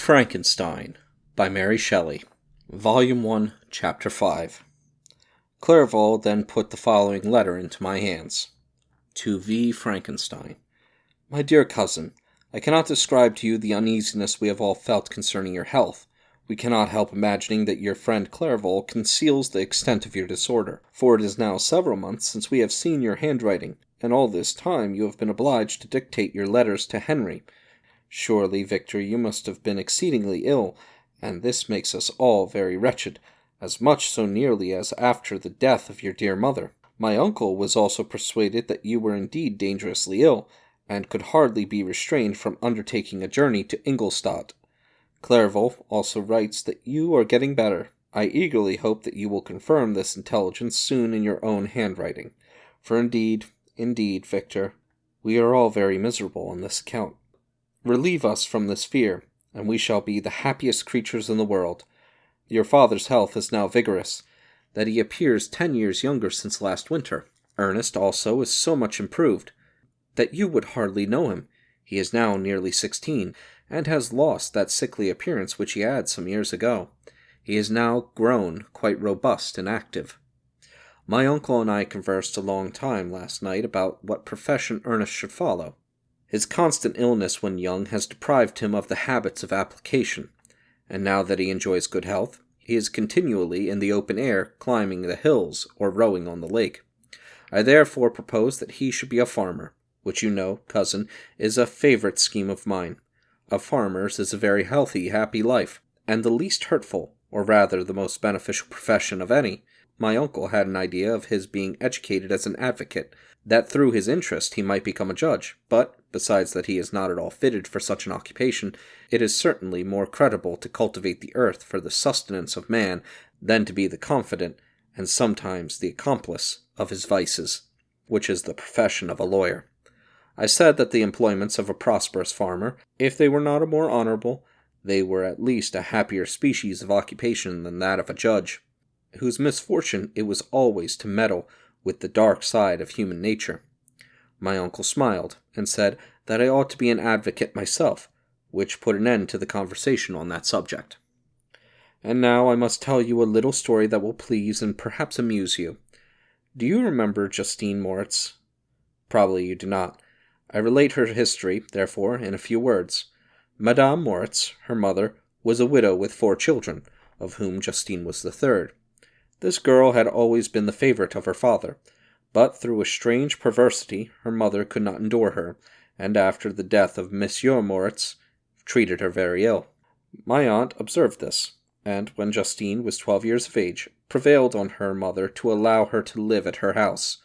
Frankenstein by Mary Shelley, Volume 1, Chapter 5. Clerval then put the following letter into my hands. To V. Frankenstein. My dear cousin, I cannot describe to you the uneasiness we have all felt concerning your health. We cannot help imagining that your friend Clerval conceals the extent of your disorder, for it is now several months since we have seen your handwriting, and all this time you have been obliged to dictate your letters to Henry. Surely, Victor, you must have been exceedingly ill, and this makes us all very wretched, as much so nearly as after the death of your dear mother. My uncle was also persuaded that you were indeed dangerously ill, and could hardly be restrained from undertaking a journey to Ingolstadt. Clerval also writes that you are getting better. I eagerly hope that you will confirm this intelligence soon in your own handwriting, for indeed, Victor, we are all very miserable on this account. Relieve us from this fear, and we shall be the happiest creatures in the world. Your father's health is now vigorous, that he appears 10 years younger since last winter. Ernest also is so much improved, that you would hardly know him. He is now nearly 16, and has lost that sickly appearance which he had some years ago. He is now grown quite robust and active. My uncle and I conversed a long time last night about what profession Ernest should follow. His constant illness when young has deprived him of the habits of application, and now that he enjoys good health, he is continually in the open air, climbing the hills or rowing on the lake. I therefore propose that he should be a farmer, which you know, cousin, is a favorite scheme of mine. A farmer's is a very healthy, happy life, and the least hurtful, or rather the most beneficial profession of any. My uncle had an idea of his being educated as an advocate, that through his interest he might become a judge, but, besides that he is not at all fitted for such an occupation, it is certainly more creditable to cultivate the earth for the sustenance of man than to be the confidant, and sometimes the accomplice, of his vices, which is the profession of a lawyer. I said that the employments of a prosperous farmer, if they were not more honorable, they were at least a happier species of occupation than that of a judge, whose misfortune it was always to meddle with the dark side of human nature. My uncle smiled, and said that I ought to be an advocate myself, which put an end to the conversation on that subject. And now I must tell you a little story that will please and perhaps amuse you. Do you remember Justine Moritz? Probably you do not. I relate her history, therefore, in a few words. Madame Moritz, her mother, was a widow with 4 children, of whom Justine was the third. This girl had always been the favorite of her father, but through a strange perversity her mother could not endure her, and after the death of Monsieur Moritz, treated her very ill. My aunt observed this, and when Justine was 12 years of age, prevailed on her mother to allow her to live at her house.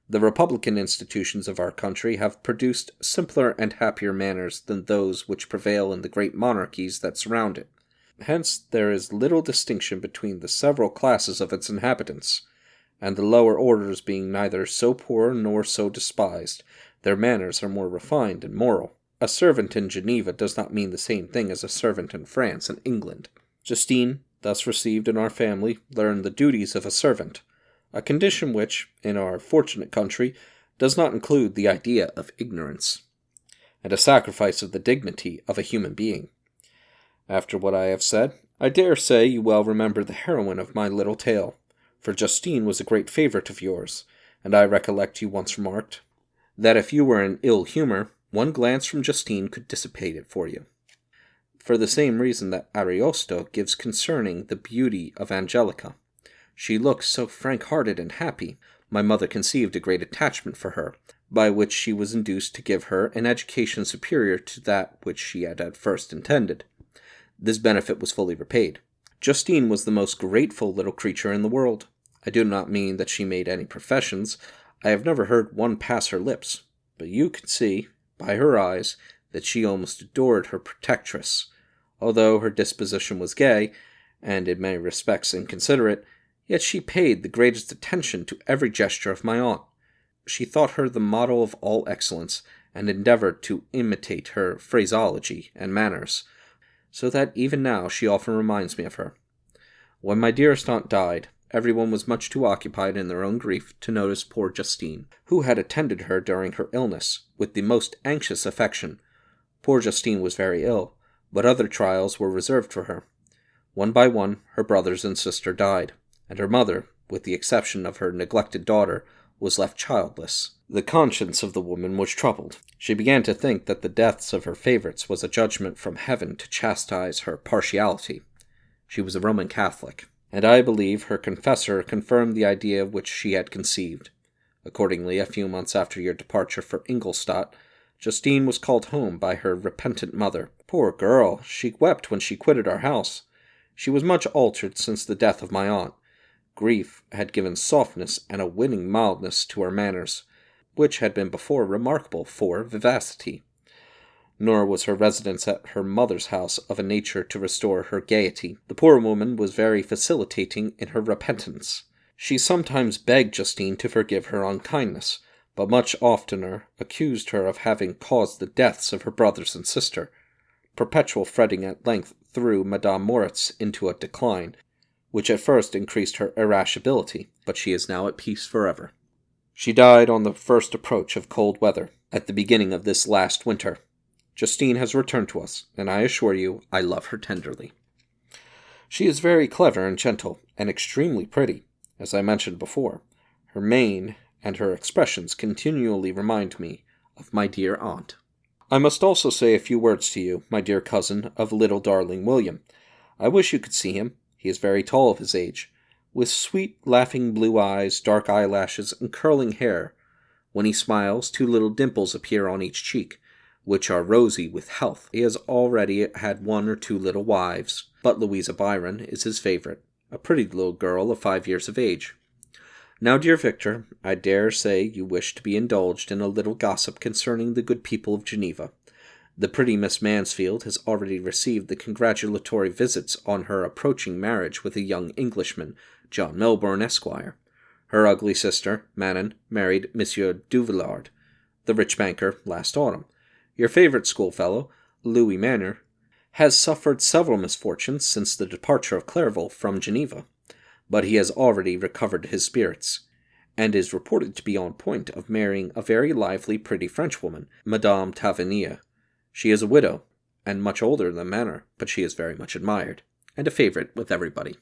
The republican institutions of our country have produced simpler and happier manners than those which prevail in the great monarchies that surround it. Hence there is little distinction between the several classes of its inhabitants, and the lower orders being neither so poor nor so despised, their manners are more refined and moral. A servant in Geneva does not mean the same thing as a servant in France and England. Justine, thus received in our family, learned the duties of a servant, a condition which, in our fortunate country, does not include the idea of ignorance, and a sacrifice of the dignity of a human being. After what I have said, I dare say you well remember the heroine of my little tale, for Justine was a great favorite of yours, and I recollect you once remarked that if you were in ill humor, one glance from Justine could dissipate it for you. For the same reason that Ariosto gives concerning the beauty of Angelica. She looked so frank-hearted and happy, my mother conceived a great attachment for her, by which she was induced to give her an education superior to that which she had at first intended. This benefit was fully repaid. Justine was the most grateful little creature in the world. I do not mean that she made any professions. I have never heard one pass her lips, but you can see, by her eyes, that she almost adored her protectress. Although her disposition was gay, and in many respects inconsiderate, yet she paid the greatest attention to every gesture of my aunt. She thought her the model of all excellence, and endeavored to imitate her phraseology and manners, so that even now she often reminds me of her. When my dearest aunt died, everyone was much too occupied in their own grief to notice poor Justine, who had attended her during her illness with the most anxious affection. Poor Justine was very ill, But other trials were reserved for her. One by one, her brothers and sister died, and her mother, with the exception of her neglected daughter, was left childless. The conscience of the woman was troubled. She began to think that the deaths of her favorites was a judgment from heaven to chastise her partiality. She was a Roman Catholic, and I believe her confessor confirmed the idea which she had conceived. Accordingly, a few months after your departure for Ingolstadt, Justine was called home by her repentant mother. Poor girl! She wept when she quitted our house. She was much altered since the death of my aunt. Grief had given softness and a winning mildness to her manners, which had been before remarkable for vivacity. Nor was her residence at her mother's house of a nature to restore her gaiety. The poor woman was very facilitating in her repentance. She sometimes begged Justine to forgive her unkindness, but much oftener accused her of having caused the deaths of her brothers and sister. Perpetual fretting at length threw Madame Moritz into a decline, which at first increased her irascibility, but she is now at peace forever. She died on the first approach of cold weather, at the beginning of this last winter. Justine has returned to us, and I assure you I love her tenderly. She is very clever and gentle, and extremely pretty, as I mentioned before. Her mien and her expressions continually remind me of my dear aunt. I must also say a few words to you, my dear cousin, of little darling William. I wish you could see him. He is very tall of his age, with sweet, laughing blue eyes, dark eyelashes, and curling hair. When he smiles, 2 little dimples appear on each cheek, which are rosy with health. He has already had 1 or 2 little wives, but Louisa Byron is his favorite, a pretty little girl of 5 years of age. Now, dear Victor, I dare say you wish to be indulged in a little gossip concerning the good people of Geneva. The pretty Miss Mansfield has already received the congratulatory visits on her approaching marriage with a young Englishman, John Melbourne, Esquire. Her ugly sister, Manon, married Monsieur Duvillard, the rich banker, last autumn. Your favorite schoolfellow, Louis Manor, has suffered several misfortunes since the departure of Clerval from Geneva, but he has already recovered his spirits, and is reported to be on point of marrying a very lively, pretty Frenchwoman, Madame Tavernier. She is a widow, and much older than Manor, but she is very much admired, and a favorite with everybody.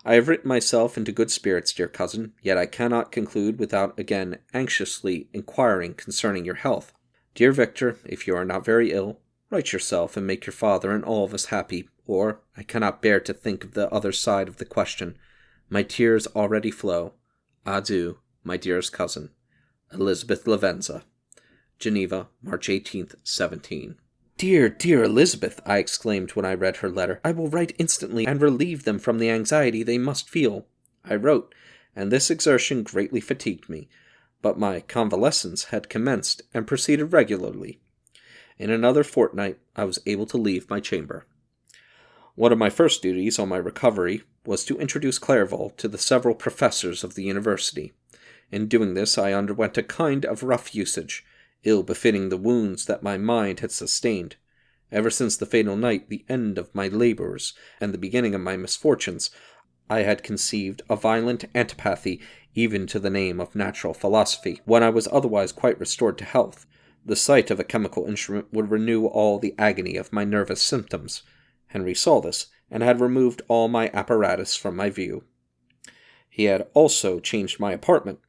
I have written myself into good spirits, dear cousin, yet I cannot conclude without again anxiously inquiring concerning your health. Dear Victor, if you are not very ill, write yourself and make your father and all of us happy, or I cannot bear to think of the other side of the question. My tears already flow. Adieu, my dearest cousin, Elizabeth Lavenza. Geneva, March 18th, 17. Dear, dear Elizabeth, I exclaimed when I read her letter. I will write instantly and relieve them from the anxiety they must feel. I wrote, and this exertion greatly fatigued me, but my convalescence had commenced and proceeded regularly. In another fortnight I was able to leave my chamber. One of my first duties on my recovery was to introduce Clerval to the several professors of the university. In doing this I underwent a kind of rough usage, ill-befitting the wounds that my mind had sustained. Ever since the fatal night, the end of my labours, and the beginning of my misfortunes, I had conceived a violent antipathy even to the name of natural philosophy. When I was otherwise quite restored to health, the sight of a chemical instrument would renew all the agony of my nervous symptoms. Henry saw this, and had removed all my apparatus from my view. He had also changed my apartment,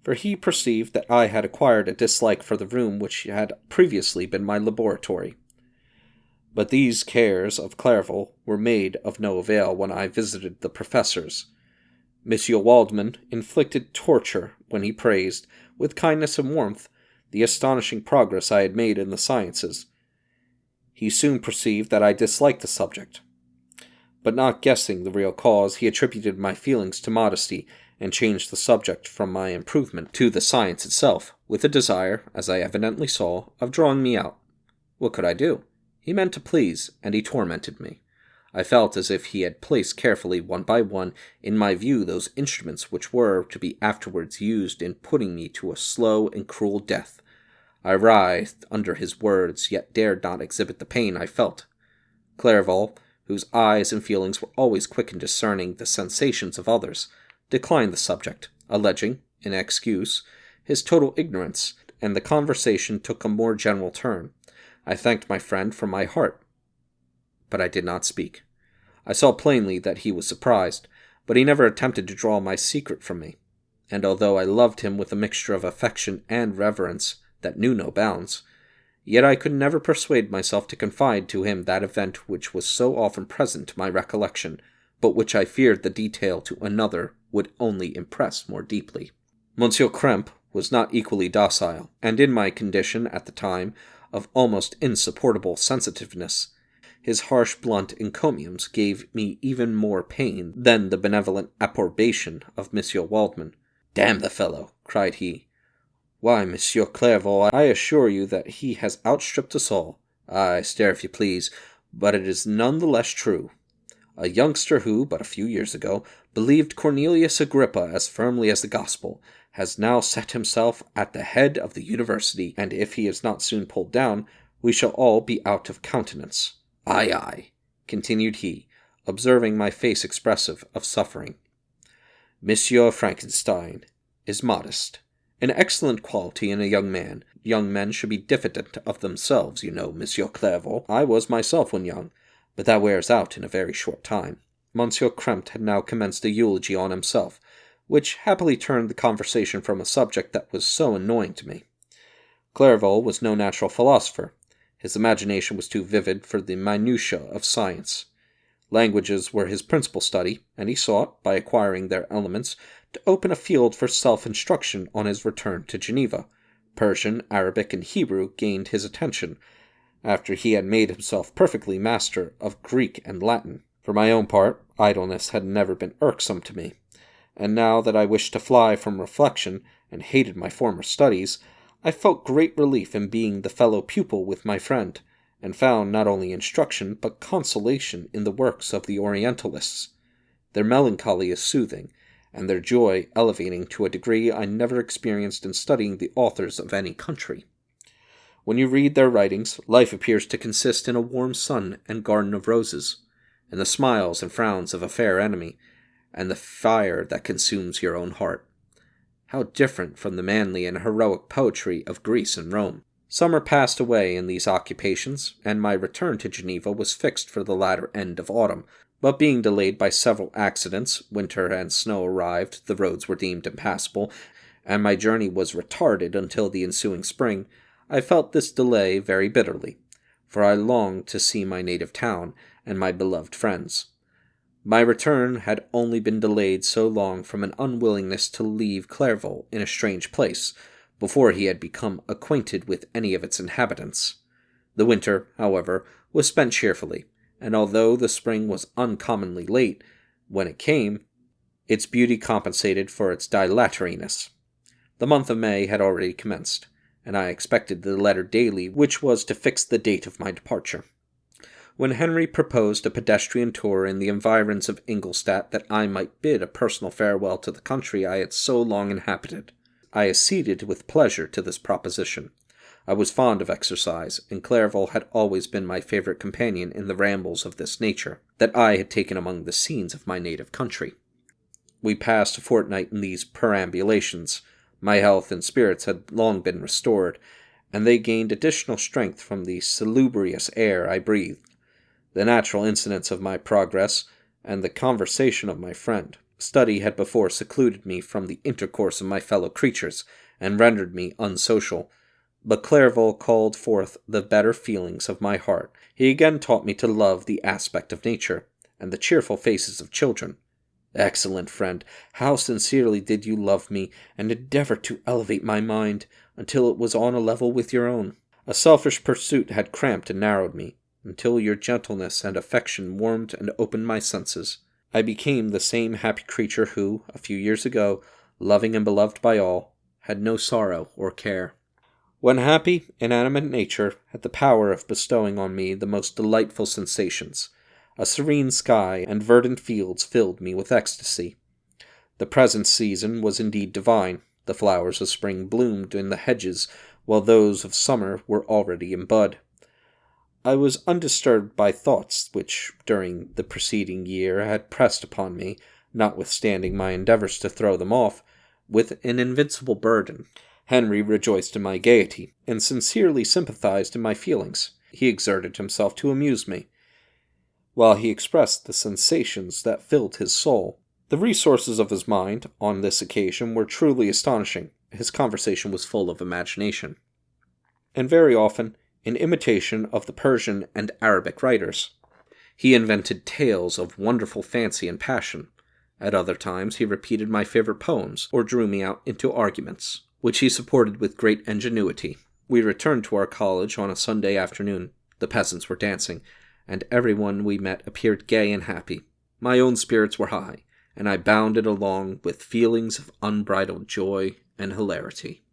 for he perceived that I had acquired a dislike for the room which had previously been my laboratory. But these cares of Clerval were made of no avail when I visited the professors. Monsieur Waldman inflicted torture when he praised, with kindness and warmth, the astonishing progress I had made in the sciences. He soon perceived that I disliked the subject, but not guessing the real cause, he attributed my feelings to modesty, and changed the subject from my improvement to the science itself, with a desire, as I evidently saw, of drawing me out. What could I do? He meant to please, and he tormented me. I felt as if he had placed carefully, one by one, in my view those instruments which were to be afterwards used in putting me to a slow and cruel death. I writhed under his words, yet dared not exhibit the pain I felt. Clerval, whose eyes and feelings were always quick in discerning the sensations of others, declined the subject, alleging, in excuse, his total ignorance, and the conversation took a more general turn. I thanked my friend from my heart. but I did not speak. I saw plainly that he was surprised, but he never attempted to draw my secret from me, and although I loved him with a mixture of affection and reverence that knew no bounds, yet I could never persuade myself to confide to him that event which was so often present to my recollection, but which I feared the detail to another would only impress more deeply. Monsieur Krempe was not equally docile, and in my condition at the time of almost insupportable sensitiveness, his harsh blunt encomiums gave me even more pain than the benevolent approbation of Monsieur Waldman. "Damn the fellow!" cried he. "Why, Monsieur Clairvaux, I assure you that he has outstripped us all. Ay, stare if you please, but it is none the less true. A youngster who, but a few years ago, believed Cornelius Agrippa as firmly as the gospel, has now set himself at the head of the university, and if he is not soon pulled down, we shall all be out of countenance. Ay, ay," continued he, observing my face expressive of suffering. "Monsieur Frankenstein is modest, an excellent quality in a young man. Young men should be diffident of themselves, you know, Monsieur Clairvaux. I was myself when young, but that wears out in a very short time." Monsieur Krempe had now commenced a eulogy on himself, which happily turned the conversation from a subject that was so annoying to me. Clairvaux was no natural philosopher. His imagination was too vivid for the minutiae of science. Languages were his principal study, and he sought, by acquiring their elements, to open a field for self-instruction on his return to Geneva. Persian, Arabic, and Hebrew gained his attention, after he had made himself perfectly master of Greek and Latin. For my own part, idleness had never been irksome to me, and now that I wished to fly from reflection, and hated my former studies, I felt great relief in being the fellow pupil with my friend, and found not only instruction but consolation in the works of the Orientalists. Their melancholy is soothing, and their joy elevating to a degree I never experienced in studying the authors of any country. When you read their writings, life appears to consist in a warm sun and garden of roses, in the smiles and frowns of a fair enemy, and the fire that consumes your own heart. How different from the manly and heroic poetry of Greece and Rome! Summer passed away in these occupations, and my return to Geneva was fixed for the latter end of autumn, but being delayed by several accidents, winter and snow arrived, the roads were deemed impassable, and my journey was retarded until the ensuing spring, I felt this delay very bitterly, for I longed to see my native town and my beloved friends. My return had only been delayed so long from an unwillingness to leave Clairvaux in a strange place, before he had become acquainted with any of its inhabitants. The winter, however, was spent cheerfully, and although the spring was uncommonly late, when it came, its beauty compensated for its dilatoriness. The month of May had already commenced, and I expected the letter daily which was to fix the date of my departure, when Henry proposed a pedestrian tour in the environs of Ingolstadt that I might bid a personal farewell to the country I had so long inhabited. I acceded with pleasure to this proposition. I was fond of exercise, and Clairvaux had always been my favorite companion in the rambles of this nature, that I had taken among the scenes of my native country. We passed a fortnight in these perambulations. My health and spirits had long been restored, and they gained additional strength from the salubrious air I breathed, the natural incidents of my progress, and the conversation of my friend. Study had before secluded me from the intercourse of my fellow creatures, and rendered me unsocial, but Clairvaux called forth the better feelings of my heart. He again taught me to love the aspect of nature, and the cheerful faces of children. Excellent friend, how sincerely did you love me, and endeavor to elevate my mind, until it was on a level with your own. A selfish pursuit had cramped and narrowed me, until your gentleness and affection warmed and opened my senses. I became the same happy creature who, a few years ago, loving and beloved by all, had no sorrow or care. When happy, inanimate nature had the power of bestowing on me the most delightful sensations, a serene sky and verdant fields filled me with ecstasy. The present season was indeed divine. The flowers of spring bloomed in the hedges, while those of summer were already in bud. I was undisturbed by thoughts which, during the preceding year, had pressed upon me, notwithstanding my endeavors to throw them off, with an invincible burden. Henry rejoiced in my gaiety, and sincerely sympathized in my feelings. He exerted himself to amuse me. while he expressed the sensations that filled his soul. The resources of his mind, on this occasion, were truly astonishing. His conversation was full of imagination, and very often in imitation of the Persian and Arabic writers. He invented tales of wonderful fancy and passion. At other times he repeated my favorite poems, or drew me out into arguments, which he supported with great ingenuity. We returned to our college on a Sunday afternoon. The peasants were dancing, and everyone we met appeared gay and happy. My own spirits were high, and I bounded along with feelings of unbridled joy and hilarity.